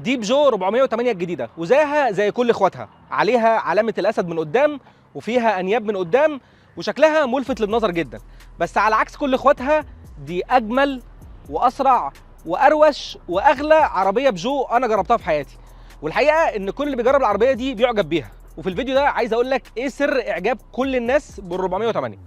دي بيجو 408 الجديده، وزيها زي كل اخواتها، عليها علامه الاسد من قدام وفيها انياب من قدام وشكلها ملفت للنظر جدا. بس على عكس كل اخواتها دي اجمل واسرع واروش واغلى عربيه بيجو انا جربتها في حياتي. والحقيقه ان كل اللي بيجرب العربيه دي بيعجب بيها. وفي الفيديو ده عايز اقول لك ايه سر اعجاب كل الناس بال 408.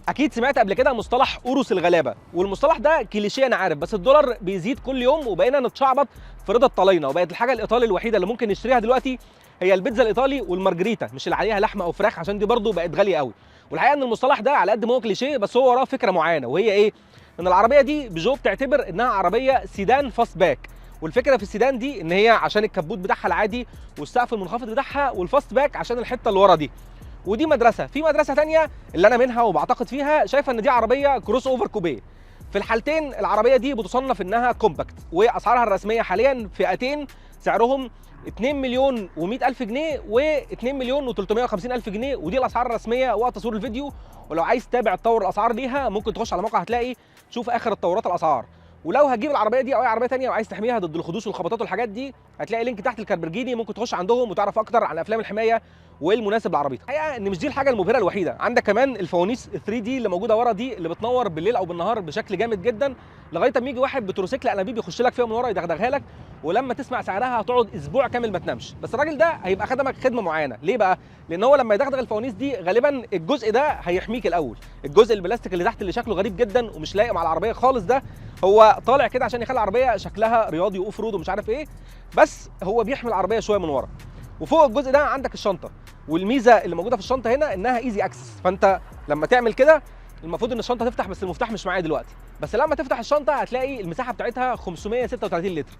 اكيد سمعت قبل كده مصطلح قروس الغلابه، والمصطلح ده كليشيه انا عارف، بس الدولار بيزيد كل يوم وبقينا نتشعبط في رضا الطلاينه، وبقت الحاجه الايطالي الوحيده اللي ممكن نشتريها دلوقتي هي البيتزا الايطالي والمارجريتا، مش اللي عليها لحمه او فراخ عشان دي برضو بقت غاليه قوي. والحقيقه ان المصطلح ده على قد ما هو كليشيه بس هو وراه فكره معينه، وهي ايه؟ ان العربيه دي بيجو بتعتبر انها عربيه سيدان فاست باك. والفكره في السيدان دي ان هي عشان الكبوت بتاعها العادي والسقف المنخفض بتاعها، والفاست باك عشان الحته اللي ورا دي. ودي مدرسه، في مدرسه ثانيه اللي انا منها وبعتقد فيها شايفه ان دي عربيه كروس اوفر كوبيه. في الحالتين العربيه دي بتصنف انها كومباكت، واسعارها الرسميه حاليا فئتين سعرهم 2 مليون و100 الف جنيه و2 مليون و350 الف جنيه، ودي الاسعار الرسميه وقت تصوير الفيديو. ولو عايز تتابع تطور الاسعار ليها ممكن تخش على موقع هتلاقي تشوف اخر التطورات الاسعار. ولو هتجيب العربيه دي او اي عربيه ثانيه وعايز تحميها ضد الخدوش والخبطات والحاجات دي هتلاقي لينك تحت الكاربرجيني، ممكن تخش عندهم وتعرف اكتر عن افلام الحمايه وايه المناسب لعربيتك. الحقيقه ان مش دي الحاجه المبهره الوحيده، عندك كمان الفوانيس 3 دي اللي موجوده ورا دي اللي بتنور بالليل او بالنهار بشكل جامد جدا، لغايه اما يجي واحد بتروسيكل انابيب يخش لك فيها من ورا يدغدغها لك، ولما تسمع سعرها هتقعد اسبوع كامل ما تنامش. بس الراجل ده هيبقى خدمك خدمه معينه، ليه بقى؟ لان هو لما يدغدغ الفوانيس دي غالبا الجزء ده هيحميك الاول، الجزء البلاستيك اللي تحت اللي شكله غريب جدا ومش لايق مع العربيه خالص ده هو طالع كده عشان يخلي العربيه شكلها رياضي واوف رود ومش عارف ايه، بس هو بيحمي العربيه شويه من ورا. وفوق الجزء ده عندك الشنطه، والميزه اللي موجوده في الشنطه هنا انها ايزي اكسس، فانت لما تعمل كده المفروض ان الشنطه تفتح، بس المفتاح مش معايا دلوقتي، بس لما تفتح الشنطه هتلاقي المساحه بتاعتها 536 لتر.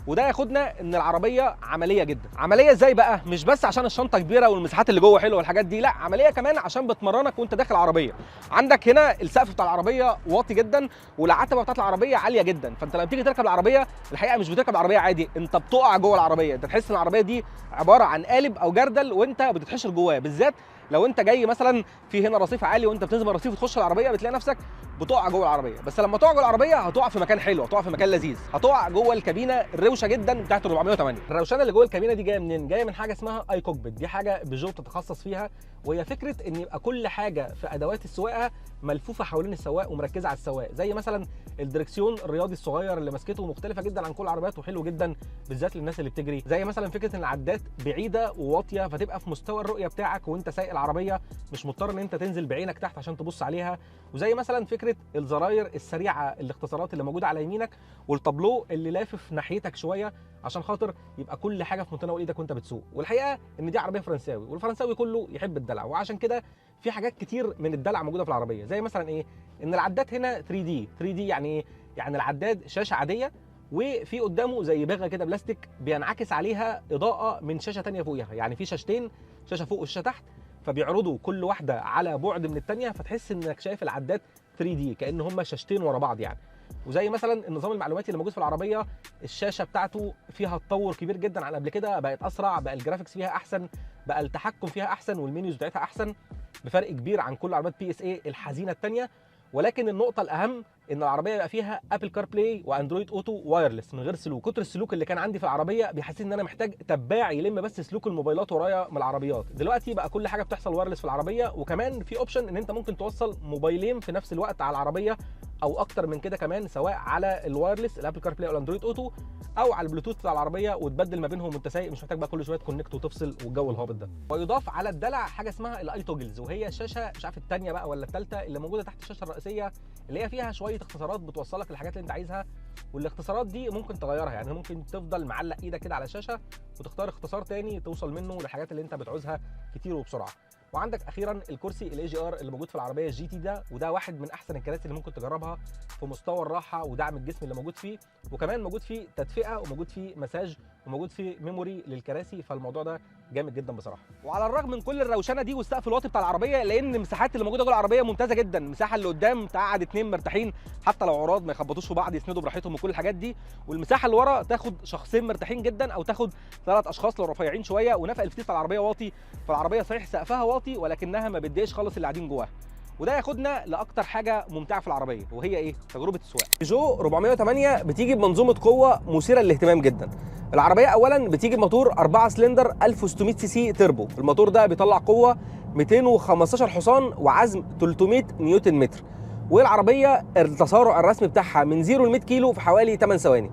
وده ياخدنا ان العربيه عمليه جدا. عمليه ازاي بقى؟ مش بس عشان الشنطه كبيره والمساحات اللي جوه حلوه والحاجات دي، لا، عمليه كمان عشان بتمرنك وانت داخل العربيه. عندك هنا السقف بتاع العربيه واطي جدا والعتبه بتاعت العربيه عاليه جدا، فانت لما تيجي تركب العربيه الحقيقه مش بتركب العربيه عادي، انت بتقع جوه العربيه، انت تحس ان العربيه دي عباره عن قالب او جردل وانت بتتحشر جواه، بالذات لو انت جاي مثلا في هنا رصيف عالي وانت بتنزل الرصيف وتخش العربيه بتلاقي نفسك بتقع جوه العربيه. بس لما تقع جوه العربيه هتقع في مكان حلو، هتقع في مكان لذيذ، هتقع جوه الكابينه الروشه جدا بتاعت 408. الروشنه اللي جوه الكابينه دي جايه منين؟ جايه من حاجه اسمها اي كوكبيت، دي حاجه بيجو بتتخصص فيها، وهي فكره ان يبقى كل حاجه في ادوات السواقه ملفوفه حوالين السواق ومركزه على السواق، زي مثلا الدركسيون الرياضي الصغير اللي مسكته مختلفه جدا عن كل العربيات وحلو جدا بالذات للناس اللي بتجري، زي مثلا فكره ان العدات بعيده وواطيه فتبقى في مستوى الرؤيه بتاعك وانت سايق العربيه، مش مضطر ان انت تنزل بعينك تحت عشان تبص عليها، وزي مثلا فكره الزراير السريعه الاختصارات اللي موجوده على يمينك والطابلو اللي لافف ناحيتك شويه عشان خاطر يبقى كل حاجه في متناول ايدك وانت بتسوق. والحقيقه ان دي عربيه فرنساوي، والفرنساوي كله يحب الدلع، وعشان كده في حاجات كتير من الدلع موجوده في العربيه، زي مثلا ايه؟ ان العدات هنا 3 دي. 3 دي يعني ايه؟ يعني العداد شاشه عاديه وفي قدامه زي باغه كده بلاستيك بينعكس عليها اضاءه من شاشه ثانيه فوقيها، يعني في شاشتين، شاشه فوق وشاشه تحت، فبيعرضوا كل واحده على بعد من الثانيه فتحس انك شايف العداد 3 دي كأن هم شاشتين ورا بعض يعني. وزي مثلا النظام المعلوماتي اللي موجود في العربيه الشاشه بتاعته فيها تطور كبير جدا عن قبل كده، بقت اسرع، بقى الجرافيكس فيها احسن، بقى التحكم فيها احسن والمنيوز بتاعتها احسن بفرق كبير عن كل عربيات بي اس اي الحزينه الثانيه. ولكن النقطه الاهم ان العربيه بقى فيها ابل كار بلاي واندرويد اوتو وايرلس من غير سلوك. كتر السلوك اللي كان عندي في العربيه بيحسسني ان انا محتاج تباع يلم بس سلوك الموبايلات ورايا من العربيات، دلوقتي بقى كل حاجه بتحصل وايرلس في العربيه. وكمان في اوبشن ان انت ممكن توصل موبايلين في نفس الوقت على العربيه او اكتر من كده كمان، سواء على الوايرلس الابل كار بلاي او الاندرويد اوتو او على البلوتوث بتاع العربيه، وتبدل ما بينهم وانت سايق، مش محتاج بقى كل شويه تكونكت وتفصل والجو الهابط ده. ويضاف على الدلع حاجه اسمها الاي توجلز، وهي شاشه مش عارف الثانيه بقى ولا الثالثه اللي موجوده تحت الشاشه الرئيسيه، اللي هي فيها شويه اختصارات بتوصلك للحاجات اللي انت عايزها، والاختصارات دي ممكن تغيرها، يعني ممكن تفضل معلق ايدك كده على الشاشه وتختار اختصار تاني توصل منه للحاجات اللي انت بتعوزها كتير وبسرعه. وعندك اخيرا الكرسي الاي جي ار اللي موجود في العربيه الجي تي ده، وده واحد من احسن الكراسي اللي ممكن تجربها في مستوى الراحه ودعم الجسم اللي موجود فيه، وكمان موجود فيه تدفئه وموجود فيه مساج وموجود فيه ميموري للكراسي، فالموضوع ده جامد جدا بصراحه. وعلى الرغم من كل الروشنه دي والسقف الواطي بتاع العربيه، لان المساحات اللي موجوده جوه العربيه ممتازه جدا. المساحه اللي قدام تقعد اتنين مرتاحين حتى لو عراض ما يخبطوش في بعض، يسندوا براحتهم وكل الحاجات دي. والمساحه اللي ورا تاخد شخصين مرتاحين جدا، او تاخد 3 اشخاص لو رفيعين شويه. ونفق الفتيس بتاع العربيه واطي، فالعربيه صحيح سقفها واطي ولكنها ما بتضايقش خالص اللي قاعدين جواها. وده ياخدنا لاكتر حاجه ممتعه في العربيه، وهي ايه؟ تجربه السواقه. بيجو 408 بتيجي بمنظومه قوه مثيره للاهتمام جدا. العربيه اولا بتيجي بموتور 4 سلندر 1600 سي سي تربو. الموتور ده بيطلع قوه 215 حصان وعزم 300 نيوتن متر. والعربيه التسارع الرسمي بتاعها من 0 ل 100 كيلو في حوالي 8 ثواني.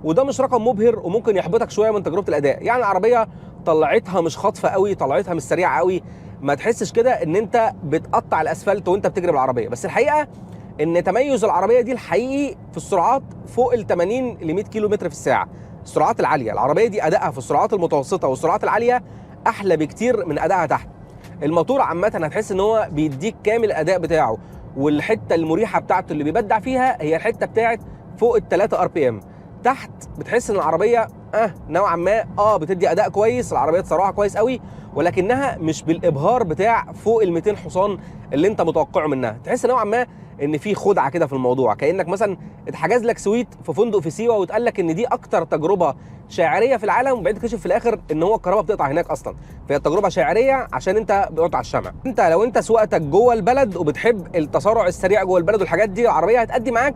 وده مش رقم مبهر وممكن يحبطك شويه من تجربه الاداء. يعني العربيه طلعتها مش خاطفه قوي، طلعتها مش سريعه قوي، ما تحسش كده ان انت بتقطع الاسفلت وانت بتجري بالعربيه. بس الحقيقه ان تميز العربيه دي الحقيقي في السرعات فوق ال 80 ل 100 كيلو متر في الساعه. السرعات العاليه، العربيه دي ادائها في السرعات المتوسطه والسرعات العاليه احلى بكتير من ادائها تحت. الموتور عامه هتحس ان هو بيديك كامل الاداء بتاعه، والحته المريحه بتاعته اللي بيبدع فيها هي الحته بتاعت فوق ال 3 ار بي ام. تحت بتحس ان العربيه نوعا ما بتدي اداء كويس، العربيه تسرعها كويس قوي، ولكنها مش بالابهار بتاع فوق ال 200 حصان اللي انت متوقعه منها. تحس نوعا ما ان في خدعه كده في الموضوع، كانك مثلا اتحجز لك سويت في فندق في سيوه واتقال لك ان دي اكتر تجربه شاعريه في العالم، وبعدين تكتشف في الاخر ان هو الكهرباء بتقطع هناك اصلا. فهي تجربه شاعريه عشان انت بتقطع الشمع. انت لو انت سواقتك جوه البلد وبتحب التسارع السريع جوه البلد والحاجات دي، العربيه هتأدي معاك،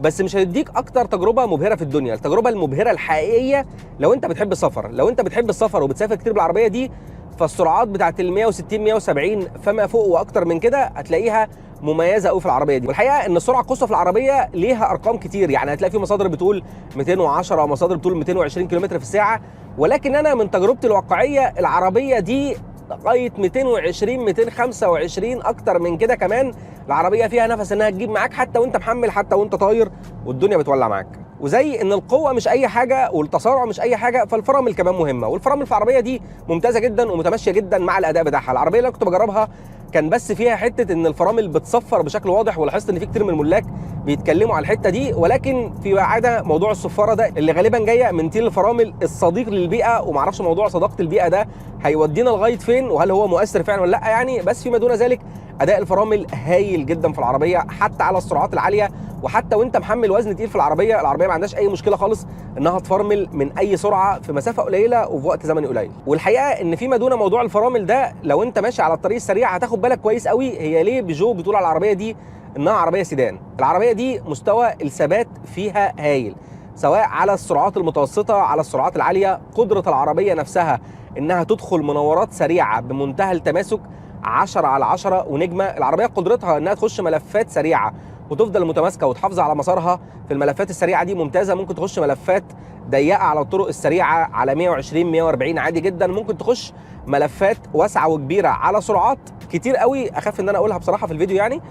بس مش هتديك اكتر تجربه مبهره في الدنيا. التجربه المبهره الحقيقيه لو انت بتحب السفر، لو انت بتحب السفر وبتسافر كتير بالعربيه دي، فالسرعات بتاعت ال 160 170 فما فوق واكتر من كده هتلاقيها مميزه قوي في العربيه دي. والحقيقه ان السرعه القصوى في العربيه ليها ارقام كتير، يعني هتلاقي في مصادر بتقول 210 ومصادر بتقول 220 كم في الساعه، ولكن انا من تجربتي الواقعيه العربيه دي لغايه 220 225 اكتر من كده كمان. العربيه فيها نفس انها تجيب معاك حتى وانت محمل، حتى وانت طاير والدنيا بتولع معاك. وزي ان القوه مش اي حاجه والتسارع مش اي حاجه، فالفرامل كمان مهمه. والفرامل في العربيه دي ممتازه جدا ومتماشيه جدا مع الاداء بتاعها. العربيه اللي كنت بجربها كان بس فيها حته ان الفرامل بتصفر بشكل واضح، ولاحظت ان في كتير من الملاك بيتكلموا على الحته دي، ولكن في عاده موضوع الصفاره ده اللي غالبا جايه من تيل الفرامل الصديق للبيئه، ومعرفش موضوع صداقه البيئه ده هيودينا لغايه فين وهل هو مؤثر فعلا ولا لا يعني. بس فيما دون ذلك اداء الفرامل هايل جدا في العربيه، حتى على السرعات العاليه، وحتى وانت محمل وزن تقيل في العربيه ما عندهاش اي مشكله خالص انها تفرمل من اي سرعه في مسافه قليله وفي وقت زمني قليل. والحقيقه ان فيما دون موضوع الفرامل ده، لو انت ماشي على الطريق السريع هتاخد بالك كويس قوي هي ليه بيجو بتقول على العربيه دي انها عربيه سيدان. العربيه دي مستوى الثبات فيها هايل، سواء على السرعات المتوسطه على السرعات العاليه. قدره العربيه نفسها انها تدخل منورات سريعه بمنتهى التماسك 10 على 10 ونجمه. العربيه قدرتها انها تخش ملفات سريعه وتفضل متماسكه وتحافظ على مسارها في الملفات السريعه دي ممتازه. ممكن تخش ملفات ضيقه على الطرق السريعه على 120 140 عادي جدا. ممكن تخش ملفات واسعه وكبيره على سرعات كتير قوي اخاف ان انا اقولها بصراحه في الفيديو يعني.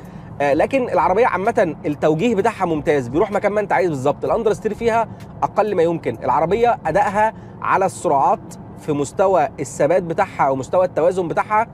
لكن العربيه عامه التوجيه بتاعها ممتاز، بيروح مكان ما انت عايز بالظبط. الاندر ستير فيها اقل ما يمكن. العربيه ادائها على السرعات في مستوى الثبات بتاعها ومستوى التوازن بتاعها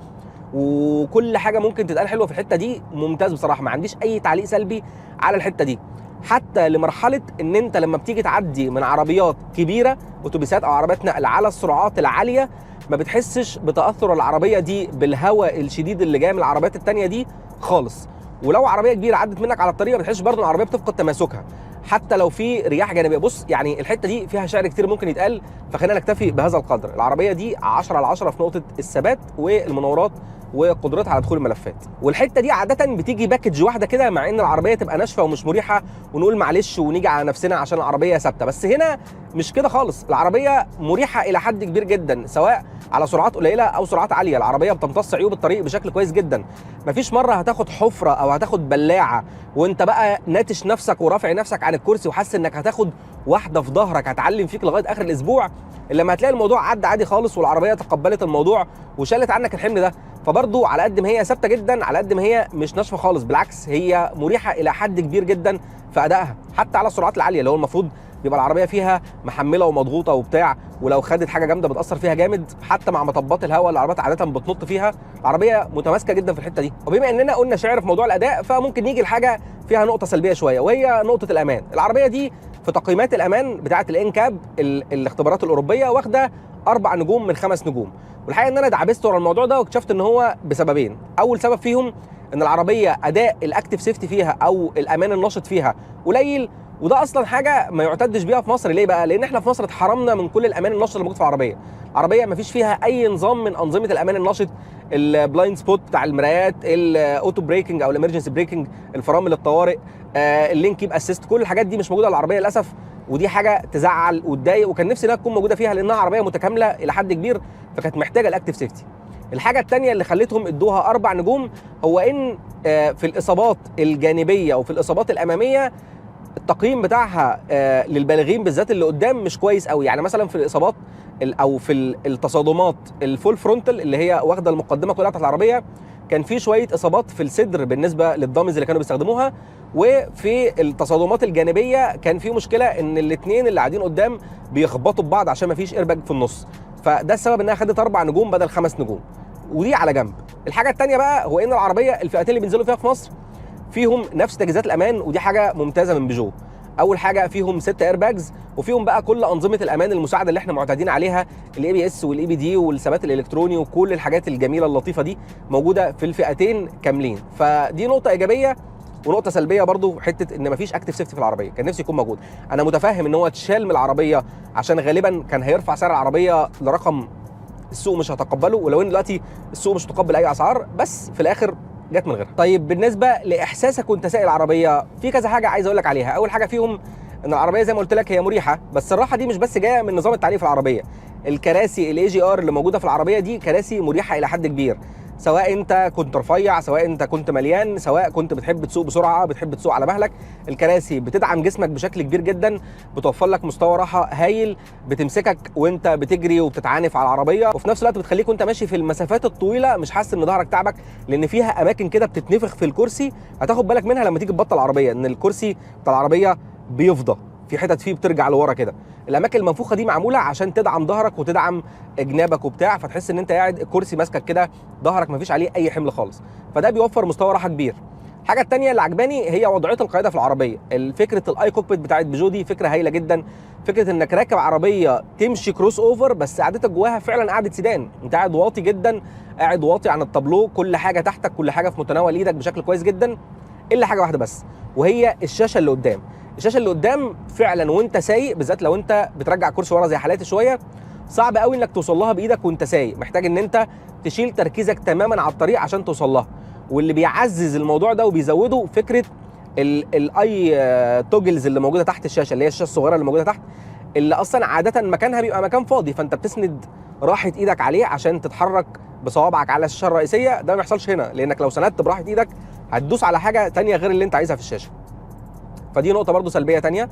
وكل حاجه ممكن تتقال حلوه في الحته دي ممتاز بصراحه. ما عنديش اي تعليق سلبي على الحته دي، حتى لمرحله ان انت لما بتيجي تعدي من عربيات كبيره اتوبيسات او عربيات نقل على السرعات العاليه ما بتحسش بتاثر العربيه دي بالهواء الشديد اللي جاي من العربيات الثانيه دي خالص. ولو عربيه كبيره عدت منك على الطريق ما بتحسش برضه العربيه بتفقد تماسكها حتى لو في رياح جانبيه. بص يعني الحته دي فيها شعر كتير ممكن يتقال، فخلينا نكتفي بهذا القدر. العربيه دي 10 على 10 في نقطه الثبات والمناورات وقدرتها على دخول الملفات. والحته دي عاده بتيجي باكج واحده كده، مع ان العربيه تبقى ناشفه ومش مريحه ونقول معلش ونيجي على نفسنا عشان العربيه ثابته. بس هنا مش كده خالص، العربيه مريحه الى حد كبير جدا سواء على سرعات قليله او سرعات عاليه. العربيه بتمتص عيوب الطريق بشكل كويس جدا. مفيش مره هتاخد حفره او هتاخد بلاعه وانت بقى ناتش نفسك ورافع نفسك عن الكرسي وحاسس انك هتاخد واحده في ظهرك هتعلم فيك لغايه اخر الاسبوع، الا لما هتلاقي الموضوع عدى عادي خالص والعربيه تقبلت الموضوع وشالت عنك الحمل ده. فبرضو على قد ما هي ثابته جدا على قد ما هي مش ناشفه خالص، بالعكس هي مريحه الى حد كبير جدا في ادائها حتى على السرعات العاليه اللي هو المفروض يبقى العربيه فيها محمله ومضغوطه وبتاع، ولو خدت حاجه جامده بتاثر فيها جامد. حتى مع مطبات الهواء اللي العربيات عاده بتنط فيها، العربيه متماسكه جدا في الحته دي. وبما اننا قلنا شعر في موضوع الاداء، فممكن نيجي لحاجه فيها نقطه سلبيه شويه وهي نقطه الامان. العربيه دي في تقييمات الامان بتاعه الانكاب الاختبارات الاوروبيه واخده 4 نجوم من 5 نجوم. والحقيقه ان انا دعبست ورا الموضوع ده واكتشفت ان هو بسببين. اول سبب فيهم ان العربيه اداء الاكتيف سيفتي فيها او الامان النشط فيها قليل، وده اصلا حاجه ما يعتدش بيها في مصر. ليه بقى؟ لان احنا في مصر اتحرمنا من كل الامان النشط اللي موجود في العربيه. العربيه ما فيش فيها اي نظام من انظمه الامان النشط، البلايند سبوت بتاع المرايات، الاوتو بريكنج او الامرجنسي بريكنج، الفرامل الطوارئ، اللين كيب اسيست، كل الحاجات دي مش موجوده على العربيه للاسف، ودي حاجه تزعل وتضايق، وكان نفسي انها تكون موجوده فيها لانها عربيه متكامله الى حد كبير، فكانت محتاجه الاكتيف سيفتي. الحاجه الثانيه اللي خلتهم ادوها 4 نجوم هو ان في الاصابات الجانبيه وفي الاصابات الاماميه التقييم بتاعها للبالغين بالذات اللي قدام مش كويس قوي. يعني مثلا في الاصابات او في التصادمات الفول فرونتال اللي هي واخده المقدمه كلها بتاعت العربيه، كان في شويه اصابات في الصدر بالنسبه للدامز اللي كانوا بيستخدموها، وفي التصادمات الجانبيه كان في مشكله ان الاثنين اللي قاعدين قدام بيخبطوا ببعض عشان ما فيش ايرباج في النص، فده السبب انها خدت 4 نجوم بدل 5 نجوم، ودي على جنب. الحاجه الثانيه بقى هو ان العربيه الفئتين اللي بينزلوا فيها في مصر فيهم نفس تجهيزات الامان، ودي حاجه ممتازه من بيجو. اول حاجه فيهم 6 ايرباجز، وفيهم بقى كل انظمه الامان المساعده اللي احنا معتادين عليها، الاي بي اس والاي بي دي والثبات الالكتروني وكل الحاجات الجميله اللطيفه دي موجوده في الفئتين كاملين. فدي نقطه ايجابيه. ونقطه سلبيه برضو حته ان مفيش اكتيف سيفتي في العربيه، كان نفسي يكون موجود. انا متفاهم ان هو اتشال من العربيه عشان غالبا كان هيرفع سعر العربيه لرقم السوق مش هتقبله، ولو ان دلوقتي السوق مش متقبل اي اسعار، بس في الاخر جت من غيرها. طيب بالنسبه لاحساسك وانت سايق العربيه، في كذا حاجه عايز اقول لك عليها. اول حاجه فيهم ان العربيه زي ما قلت لك هي مريحه، بس الراحه دي مش بس جايه من نظام التعليق في العربيه. الكراسي الاي جي ار اللي موجوده في العربيه دي كراسي مريحه الى حد كبير، سواء انت كنت رفيع، سواء انت كنت مليان، سواء كنت بتحب تسوق بسرعه، بتحب تسوق على مهلك، الكراسي بتدعم جسمك بشكل كبير جدا، بتوفر لك مستوى راحه هايل، بتمسكك وانت بتجري وبتتعانف على العربيه، وفي نفس الوقت بتخليك وانت ماشي في المسافات الطويله مش حاسس ان ظهرك تعبك، لان فيها اماكن كده بتتنفخ في الكرسي هتاخد بالك منها لما تيجي تبطل العربيه، ان الكرسي بتاع العربيه بيفضى في حتت فيه بترجع لورا كده. الاماكن المنفوخه دي معموله عشان تدعم ظهرك وتدعم جنابك وبتاع، فتحس ان انت قاعد الكرسي ماسكك كده، ظهرك مفيش عليه اي حمل خالص، فده بيوفر مستوى راحه كبير. الحاجه الثانيه اللي عجباني هي وضعيه القياده في العربيه. فكره الاي كوكبيت بتاعت بيجو دي فكره هايله جدا، فكره انك راكب عربيه تمشي كروس اوفر بس قعدتك جواها فعلا قعده سيدان، انت قاعد واطي جدا، قاعد واطي عن التابلو، كل حاجه تحتك، كل حاجه في متناول ايدك بشكل كويس جدا، الا حاجه واحده بس، وهي الشاشه اللي قدام. الشاشه اللي قدام فعلا وانت سايق، بالذات لو انت بترجع كرسي ورا زي حالاتي شويه، صعب قوي انك توصل لها بايدك وانت سايق، محتاج ان انت تشيل تركيزك تماما على الطريق عشان توصل لها. واللي بيعزز الموضوع ده وبيزوده فكره الاي توجلز اللي موجوده تحت الشاشه، اللي هي الشاشه الصغيره اللي موجوده تحت، اللي اصلا عاده مكانها بيبقى مكان فاضي، فانت بتسند راحه ايدك عليه عشان تتحرك بصوابعك على الشاشه الرئيسيه. ده ما بيحصلش هنا، لانك لو سندت براحه ايدك هتدوس على حاجه ثانيه غير اللي انت عايزها في الشاشه. فدي نقطه برضو سلبيه ثانيه.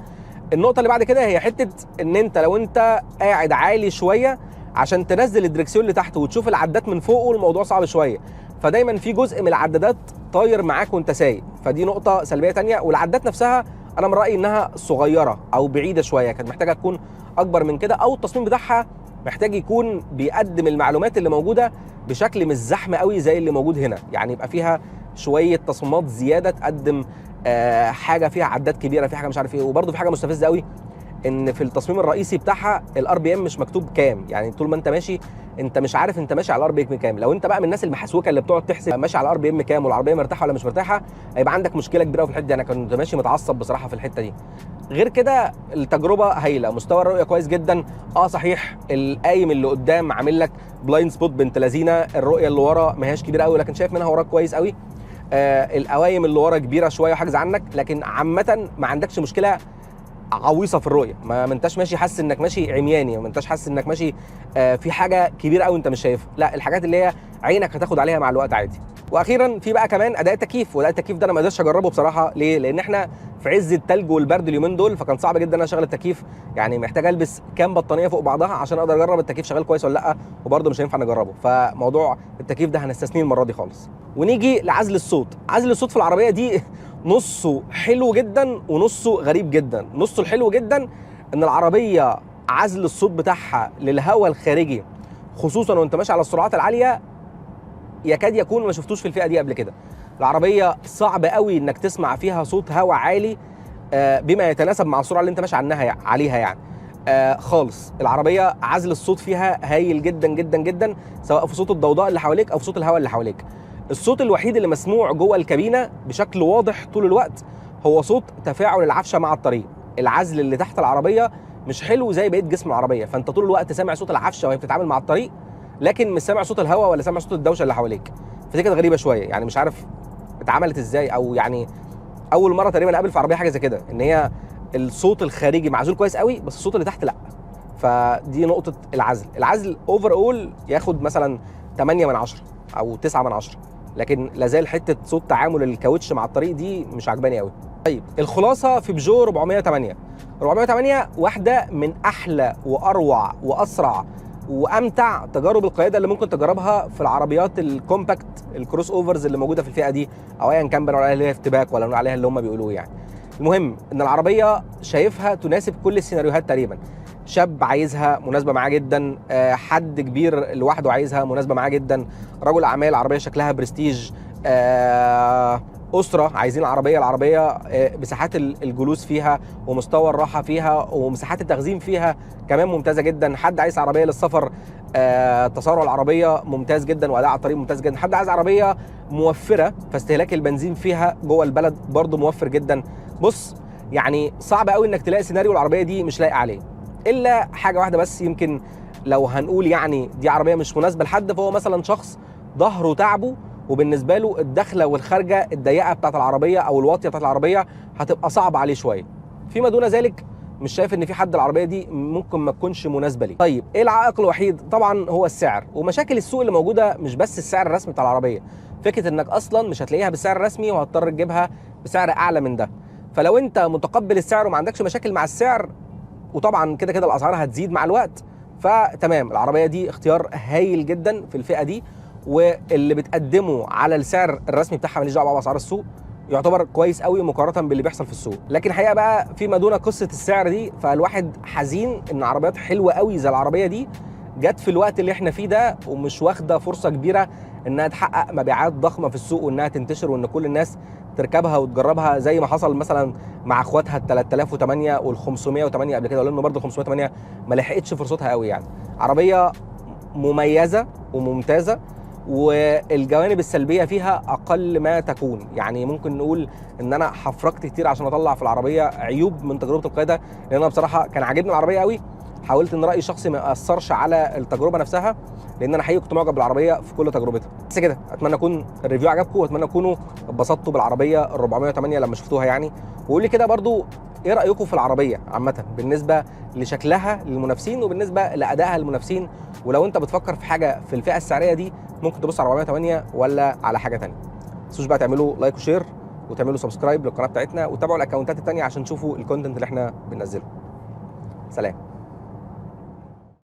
النقطه اللي بعد كده هي حته ان انت لو انت قاعد عالي شويه عشان تنزل الدركسيون لتحت وتشوف العدات من فوق، والموضوع صعب شويه، فدايما في جزء من العدادات طاير معاك وانت سايق، فدي نقطه سلبيه ثانيه. والعدات نفسها انا من رايي انها صغيره او بعيده شويه، كانت محتاجه تكون اكبر من كده، او التصميم بتاعها محتاج يكون بيقدم المعلومات اللي موجوده بشكل مش زحمه قوي زي اللي موجود هنا، يعني يبقى فيها شويه تصميمات زياده تقدم حاجه فيها عدات كبيره، في حاجه مش عارف ايه. وبرده في حاجه مستفزه قوي ان في التصميم الرئيسي بتاعها الار بي ام مش مكتوب كام، يعني طول ما انت ماشي انت مش عارف انت ماشي على الار بي ام كام. لو انت بقى من الناس المحسوكه اللي بتقعد تحسب ماشي على الار بي ام كام والعربيه مرتاحه ولا مش مرتاحه، هيبقى عندك مشكله كبيره في الحته دي. انا كنت ماشي متعصب بصراحه في الحته دي. غير كده التجربه هايله، مستوى الرؤيه كويس جدا. صحيح القايم اللي قدام عامل لك بلايند سبوت بنت لذينه، الرؤيه اللي ورا ما هياش كبيره قوي لكن شايف منها وراك كويس قوي. القوايم اللي ورا كبيره شويه وحاجز عنك، لكن عامه ما عندكش مشكله عويصه في الرؤيه، ما انتش ماشي حاسس انك ماشي عمياني، ما انتش حاسس انك ماشي في حاجه كبيره قوي انت مش شايفها، لا الحاجات اللي هي عينك هتاخد عليها مع الوقت عادي. واخيرا في بقى كمان اداء التكييف، واداء التكييف ده انا ما قدرتش اجربه بصراحه. ليه؟ لان احنا في عز الثلج والبرد اليومين دول، فكان صعب جدا ان انا اشغل التكييف، يعني محتاج البس كام بطانيه فوق بعضها عشان اقدر اجرب التكييف شغال كويس ولا لا، وبرده مش هينفع نجربه، فموضوع التكييف ده هنستثنيه المره دي خالص. ونيجي لعزل الصوت. عزل الصوت في العربيه دي نصه حلو جدا ونصه غريب جدا. نصه الحلو جدا ان العربيه عزل الصوت بتاعها للهواء الخارجي خصوصا وانت ماشي على السرعات العاليه يكاد يكون ما شفتوش في الفئه دي قبل كده. العربيه صعب قوي انك تسمع فيها صوت هواء عالي بما يتناسب مع السرعه اللي انت ماشي عليها يعني. خالص. العربيه عزل الصوت فيها هايل جدا جدا جدا، سواء في صوت الضوضاء اللي حواليك او في صوت الهواء اللي حواليك. الصوت الوحيد اللي مسموع جوه الكابينه بشكل واضح طول الوقت هو صوت تفاعل العفشه مع الطريق. العزل اللي تحت العربيه مش حلو زي بقيه جسم العربيه، فانت طول الوقت سامع صوت العفشه وهي بتتعامل مع الطريق، لكن مش سامع صوت الهواء ولا سامع صوت الدوشه اللي حواليك. فدي كانت غريبه شويه، يعني مش عارف اتعملت ازاي، او يعني اول مره تقريبا اقابل في عربيه حاجه زي كده، ان هي الصوت الخارجي معزول كويس قوي بس الصوت اللي تحت لا. فدي نقطه العزل اوفر اول ياخد مثلا 8 من 10 او 9 من 10، لكن لازال حته صوت تعامل الكاوتش مع الطريق دي مش عجباني قوي. طيب الخلاصه في بيجو 408 واحده من احلى واروع واسرع وامتع تجارب القياده اللي ممكن تجربها في العربيات الكومباكت الكروس اوفرز اللي موجوده في الفئه دي، او ايا كان بنقول عليها اللي هي افتباك ولا نقول عليها اللي هم بيقولوه يعني. المهم ان العربيه شايفها تناسب كل السيناريوهات تقريبا. شاب عايزها مناسبه معاه جدا، حد كبير لوحده عايزها مناسبه معاه جدا، رجل اعمال عربيه شكلها برستيج، اسره عايزين العربيه مساحات الجلوس فيها ومستوى الراحه فيها ومساحات التخزين فيها كمان ممتازه جدا. حد عايز عربيه للسفر، تسارع العربيه ممتاز جدا واداء على الطريق ممتاز جدا. حد عايز عربيه موفره فاستهلاك البنزين فيها جوه البلد برضه موفر جدا. بص يعني صعب قوي انك تلاقي سيناريو العربيه دي مش لايقه عليه، الا حاجه واحده بس. يمكن لو هنقول يعني دي عربيه مش مناسبه لحد، فهو مثلا شخص ظهره تعبه وبالنسبه له الدخله والخارجه الضيقه بتاعت العربيه او الواطيه بتاعت العربيه هتبقى صعبه عليه شويه. فيما دون ذلك مش شايف ان في حد العربيه دي ممكن ما تكونش مناسبه ليه. طيب ايه العائق الوحيد؟ طبعا هو السعر ومشاكل السوق اللي موجوده. مش بس السعر الرسمي بتاع العربيه، فكره انك اصلا مش هتلاقيها بالسعر الرسمي وهتضطر تجيبها بسعر اعلى من ده. فلو انت متقبل السعر وما عندكش مشاكل مع السعر، وطبعا كده كده الاسعار هتزيد مع الوقت، فتمام العربيه دي اختيار هايل جدا في الفئه دي. واللي بتقدمه على السعر الرسمي بتاعها ماليش دعوه باسعار السوق، يعتبر كويس قوي مقارنه باللي بيحصل في السوق. لكن الحقيقه بقى فيما دون قصه السعر دي، فالواحد حزين ان عربيات حلوه قوي زي العربيه دي جت في الوقت اللي احنا فيه ده ومش واخده فرصه كبيره انها تحقق مبيعات ضخمه في السوق وانها تنتشر وان كل الناس تركبها وتجربها، زي ما حصل مثلا مع اخواتها ال 3008 وال 508 قبل كده، ولانه برضه 508 ما لحقتش فرصتها قوي يعني. عربيه مميزه وممتازه، والجوانب السلبيه فيها اقل ما تكون. يعني ممكن نقول ان انا حفركت كتير عشان اطلع في العربيه عيوب من تجربه القياده، لان انا بصراحه كان عاجبني العربيه قوي. حاولت ان رايي الشخصي ما ياثرش على التجربه نفسها، لان انا حقيقي كنت معجب بالعربيه في كل تجربتها. بس كده اتمنى يكون الريفيو عجبكم، واتمنى تكونوا اتبسطتوا بالعربيه ال 408 لما شفتوها يعني. وقول لي كده برضو ايه رايكم في العربيه عامه بالنسبه لشكلها للمنافسين وبالنسبه لادائها للمنافسين، ولو انت بتفكر في حاجه في الفئه السعريه دي ممكن تبص على 408 ولا على حاجه ثانيه. ما تنسوش بقى تعملوا لايك وشير وتعملوا سبسكرايب للقناه بتاعتنا وتابعوا الاكونتات الثانيه عشان تشوفوا الكونتنت اللي احنا بننزله. سلام.